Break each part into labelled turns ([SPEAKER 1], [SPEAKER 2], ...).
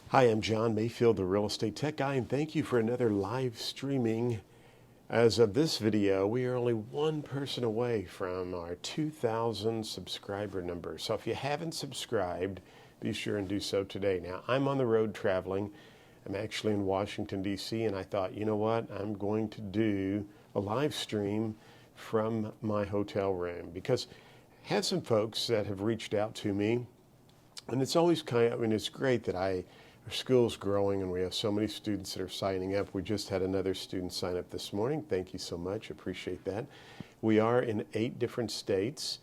[SPEAKER 1] Hi, I'm John Mayfield, the Real Estate Tech Guy, and thank you for another live streaming. As of this video, we are only one person away from our 2,000 subscriber number. So if you haven't subscribed, be sure and do so today. Now, I'm on the road traveling. I'm actually in Washington, D.C., and I thought, you know what? I'm going to do a live stream from my hotel room because I had some folks that have reached out to me, and it's always it's great that our school's growing and we have so many students that are signing up. We just had another student sign up this morning. Thank you so much. Appreciate that. We are in 8 different states,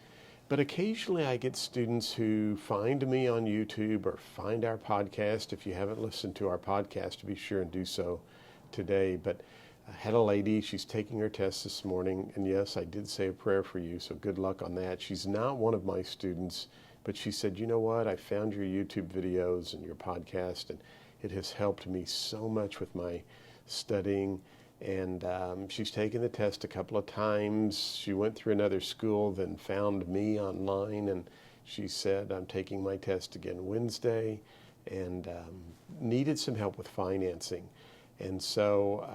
[SPEAKER 1] but occasionally I get students who find me on YouTube or find our podcast. If you haven't listened to our podcast, be sure and do so today. But I had a lady, she's taking her test this morning, and yes, I did say a prayer for you, so good luck on that. She's not one of my students, but she said, you know what, I found your YouTube videos and your podcast, and it has helped me so much with my studying. And she's taken the test a couple of times. She went through another school, then found me online, and she said, I'm taking my test again Wednesday, and needed some help with financing. And so,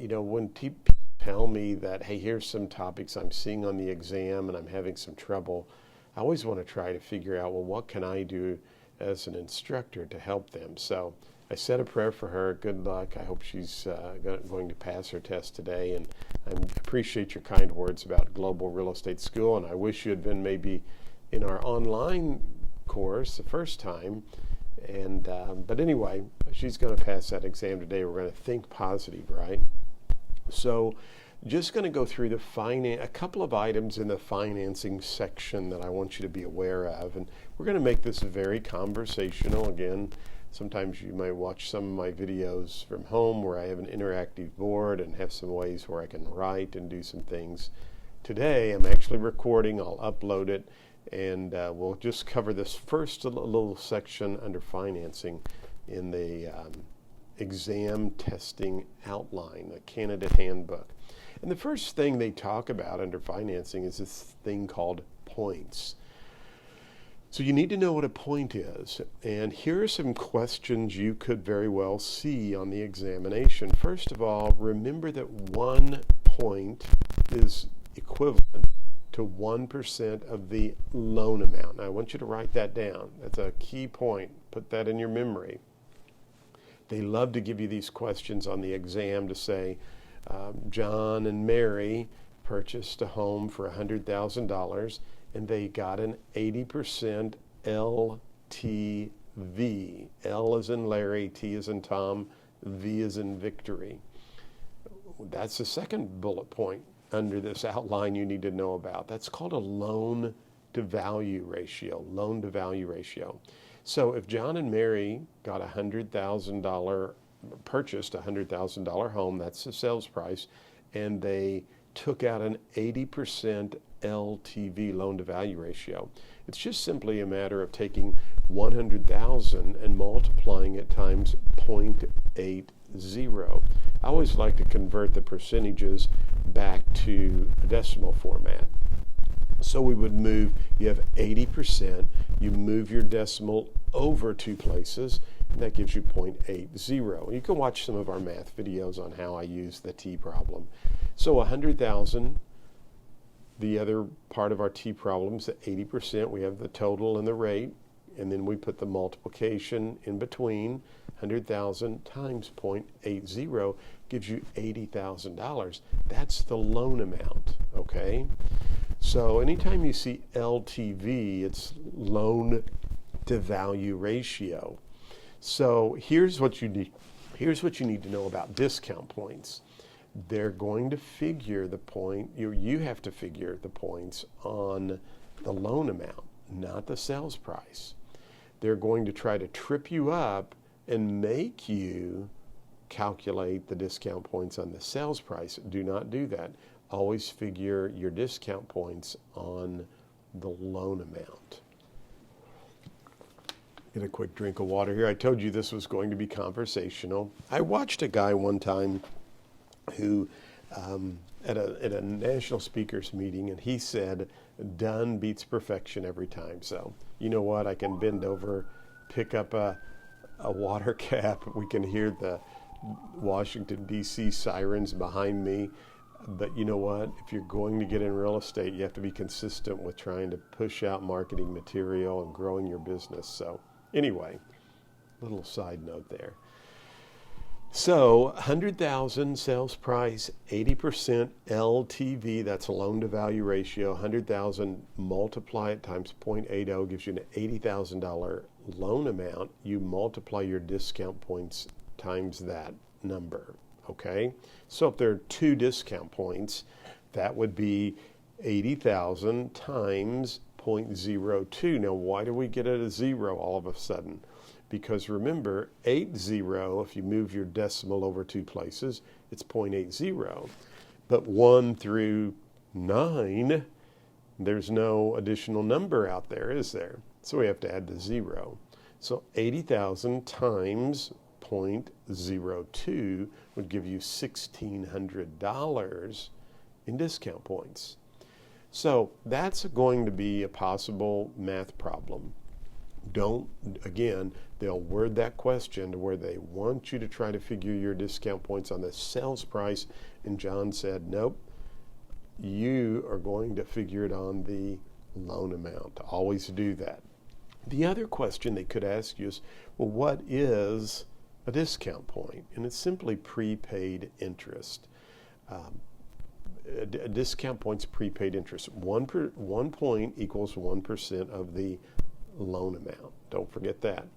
[SPEAKER 1] when people tell me that, hey, here's some topics I'm seeing on the exam and I'm having some trouble, I always want to try to figure out, well, what can I do as an instructor to help them? So I said a prayer for her. Good luck. I hope she's going to pass her test today. And I appreciate your kind words about Global Real Estate School. And I wish you had been maybe in our online course the first time. And but anyway, she's going to pass that exam today. We're going to think positive, right? So just going to go through a couple of items in the financing section that I want you to be aware of. And we're going to make this very conversational. Again, sometimes you might watch some of my videos from home where I have an interactive board and have some ways where I can write and do some things. Today, I'm actually recording. I'll upload it, and we'll just cover this first little section under financing in the exam testing outline, a candidate handbook. And the first thing they talk about under financing is this thing called points. So you need to know what a point is. And here are some questions you could very well see on the examination. First of all, remember that 1 point is equivalent to 1% of the loan amount. Now, I want you to write that down. That's a key point. Put that in your memory. They love to give you these questions on the exam to say, John and Mary purchased a home for $100,000 and they got an 80% LTV. L as in Larry, T as in Tom, V as in victory. That's the second bullet point under this outline you need to know about. That's called a loan to value ratio. Loan to value ratio. So if John and Mary got purchased a $100,000 home, that's the sales price, and they took out an 80% LTV, loan to value ratio. It's just simply a matter of taking 100,000 and multiplying it times 0.80. I always like to convert the percentages back to a decimal format. So we would move, you have 80%, you move your decimal over 2 places, and that gives you 0.80. You can watch some of our math videos on how I use the T problem. So 100,000, the other part of our T problem is the 80%. We have the total and the rate, and then we put the multiplication in between. 100,000 times 0.80 gives you $80,000. That's the loan amount, okay? So anytime you see LTV, it's loan to value ratio. So here's what you need to know about discount points. They're going to figure the point, you have to figure the points on the loan amount, not the sales price. They're going to try to trip you up and make you calculate the discount points on the sales price. Do not do that. Always figure your discount points on the loan amount. Get a quick drink of water here. I told you this was going to be conversational. I watched a guy one time who at a national speakers meeting, and he said, done beats perfection every time. So you know what? I can bend over, pick up a a water cap. We can hear the Washington, D.C. sirens behind me. But you know what? If you're going to get in real estate, you have to be consistent with trying to push out marketing material and growing your business. So anyway, little side note there. So 100,000 sales price, 80% LTV, that's a loan to value ratio. 100,000 multiply it times 0.80 gives you an $80,000 loan amount. You multiply your discount points times that number. Okay, so if there are 2 discount points, that would be 80,000 times 0.02. Now, why do we get it a 0 all of a sudden? Because remember, 80, if you move your decimal over 2 places, it's 0.80. But 1 through 9, there's no additional number out there, is there? So we have to add the 0. So 80,000 times 0.02 would give you $1,600 in discount points. So that's going to be a possible math problem. Again, they'll word that question to where they want you to try to figure your discount points on the sales price. And John said, nope, you are going to figure it on the loan amount. Always do that. The other question they could ask you is, well, what is a discount point? And it's simply prepaid interest. A discount point's prepaid interest. 1 point equals 1% of the loan amount. Don't forget that.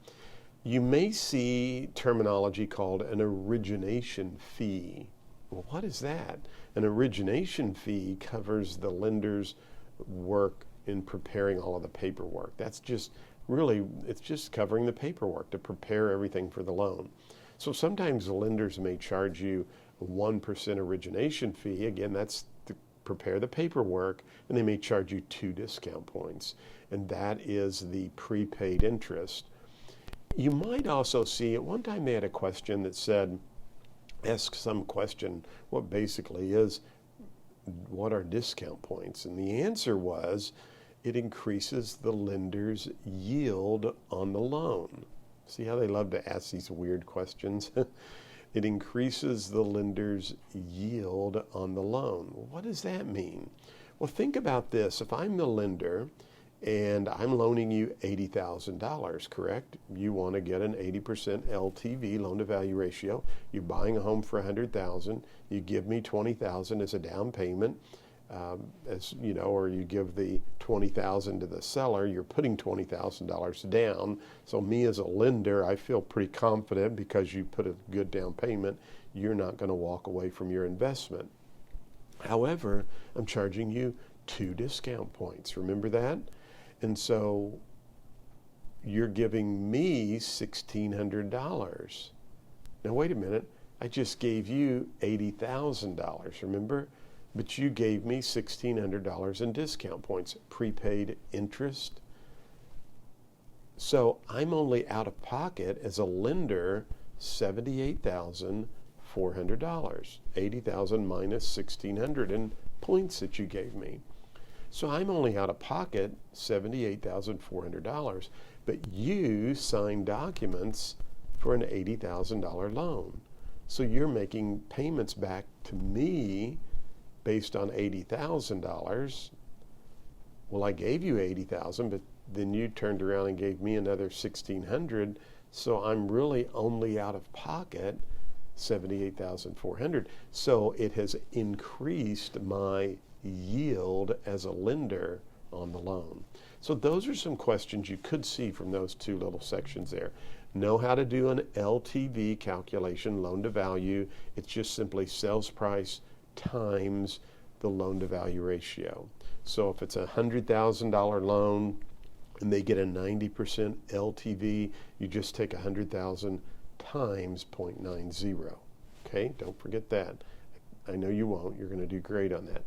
[SPEAKER 1] You may see terminology called an origination fee. Well, what is that? An origination fee covers the lender's work in preparing all of the paperwork. That's just really, it's just covering the paperwork to prepare everything for the loan. So sometimes the lenders may charge you a 1% origination fee. Again, that's to prepare the paperwork, and they may charge you 2 discount points. And that is the prepaid interest. You might also see, at one time they had a question that said, ask some question, what basically is, what are discount points? And the answer was, it increases the lender's yield on the loan. See how they love to ask these weird questions? It increases the lender's yield on the loan. What does that mean? Well, think about this. If I'm the lender and I'm loaning you $80,000, correct? You want to get an 80% LTV, loan to value ratio. You're buying a home for $100,000. You give me $20,000 as a down payment. As you know, or you give the $20,000 to the seller, you're putting $20,000 down. So me as a lender, I feel pretty confident because you put a good down payment, you're not going to walk away from your investment. However, I'm charging you 2 discount points. Remember that? And so you're giving me $1,600. Now wait a minute, I just gave you $80,000, remember? But you gave me $1,600 in discount points, prepaid interest. So I'm only out of pocket as a lender $78,400, $80,000 minus $1,600 in points that you gave me. So I'm only out of pocket $78,400, but you signed documents for an $80,000 loan. So you're making payments back to me based on $80,000. Well, I gave you $80,000, but then you turned around and gave me another $1,600. So I'm really only out of pocket $78,400. So it has increased my yield as a lender on the loan. So those are some questions you could see from those 2 little sections there. Know how to do an LTV calculation, loan to value. It's just simply sales price times the loan to value ratio. So if it's a $100,000 loan and they get a 90% LTV, you just take 100,000 times 0.90. Okay, don't forget that. I know you won't. You're going to do great on that.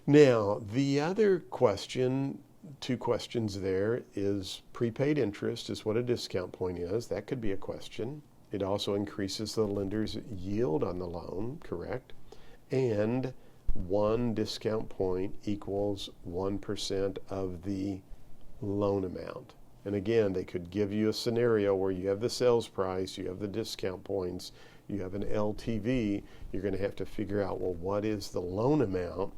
[SPEAKER 1] Now, the other question, 2 questions there, is prepaid interest is what a discount point is. That could be a question. It also increases the lender's yield on the loan, correct? And 1 discount point equals 1% of the loan amount. And again, they could give you a scenario where you have the sales price, you have the discount points, you have an LTV. You're going to have to figure out, well, what is the loan amount?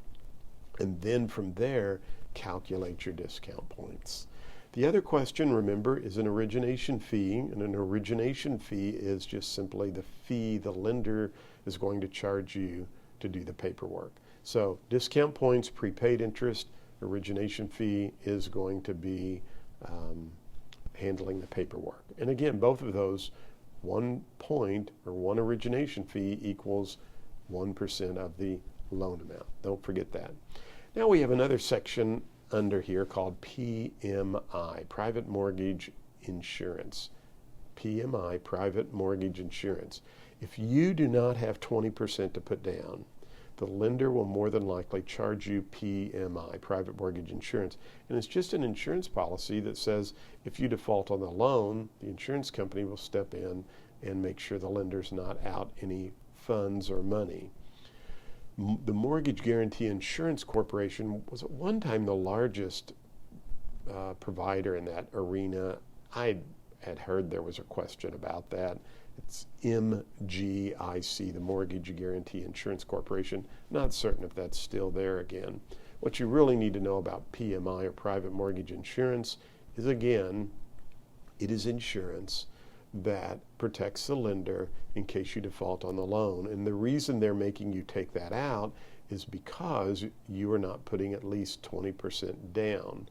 [SPEAKER 1] And then from there, calculate your discount points. The other question, remember, is an origination fee. And an origination fee is just simply the fee the lender is going to charge you to do the paperwork. So discount points, prepaid interest, origination fee is going to be handling the paperwork. And again, both of those, 1 point or 1 origination fee equals 1% of the loan amount. Don't forget that. Now we have another section under here called PMI, Private Mortgage Insurance. PMI, Private Mortgage Insurance. If you do not have 20% to put down, the lender will more than likely charge you PMI, Private Mortgage Insurance. And it's just an insurance policy that says if you default on the loan, the insurance company will step in and make sure the lender's not out any funds or money. The Mortgage Guarantee Insurance Corporation was at one time the largest provider in that arena. I had heard there was a question about that. It's MGIC, the Mortgage Guarantee Insurance Corporation. Not certain if that's still there again. What you really need to know about PMI, or Private Mortgage Insurance, is again, it is insurance that protects the lender in case you default on the loan. And the reason they're making you take that out is because you are not putting at least 20% down.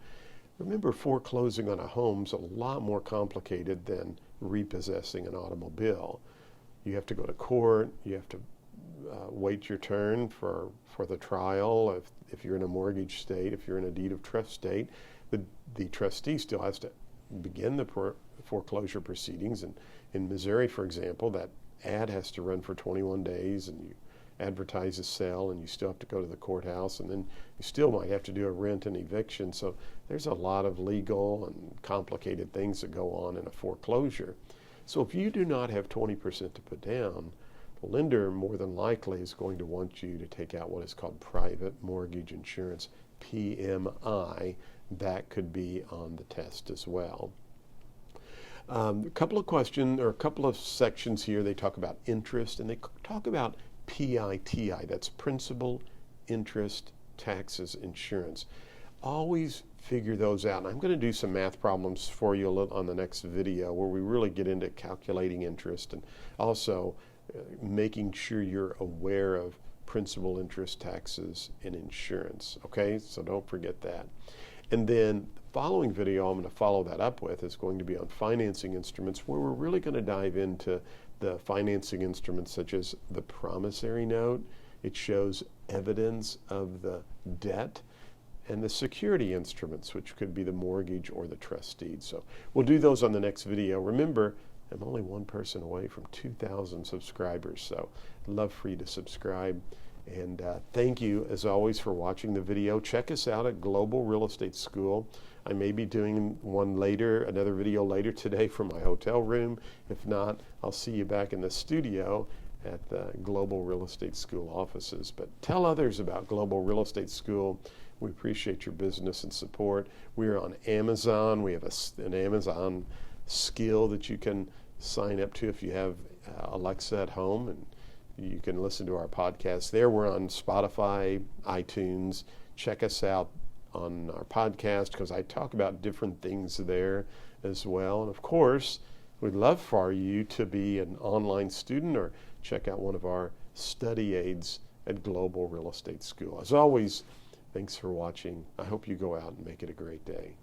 [SPEAKER 1] Remember, foreclosing on a home is a lot more complicated than repossessing an automobile. You have to go to court, you have to wait your turn for the trial. If you're in a mortgage state, if you're in a deed of trust state, the trustee still has to begin the foreclosure proceedings. And in Missouri, for example, that ad has to run for 21 days, and you advertise a sale, and you still have to go to the courthouse, and then you still might have to do a rent and eviction. So there's a lot of legal and complicated things that go on in a foreclosure. So if you do not have 20% to put down, the lender more than likely is going to want you to take out what is called private mortgage insurance, PMI. That could be on the test as well. A couple of questions, or a couple of sections here, they talk about interest, and they talk about PITI, that's principal, interest, taxes, insurance. Always figure those out. And I'm going to do some math problems for you on the next video where we really get into calculating interest and also making sure you're aware of principal, interest, taxes, and insurance. Okay, so don't forget that. And then the following video I'm going to follow that up with is going to be on financing instruments, where we're really going to dive into the financing instruments such as the promissory note. It shows evidence of the debt, and the security instruments, which could be the mortgage or the trust deed. So we'll do those on the next video. Remember, I'm only one person away from 2,000 subscribers, so I'd love for you to subscribe. And thank you, as always, for watching the video. Check us out at Global Real Estate School. I may be doing one later, another video later today from my hotel room. If not, I'll see you back in the studio at the Global Real Estate School offices. But tell others about Global Real Estate School. We appreciate your business and support. We're on Amazon. We have an Amazon skill that you can sign up to if you have Alexa at home, and you can listen to our podcast there. We're on Spotify, iTunes. Check us out on our podcast, because I talk about different things there as well. And of course, we'd love for you to be an online student or check out one of our study aids at Global Real Estate School. As always, thanks for watching. I hope you go out and make it a great day.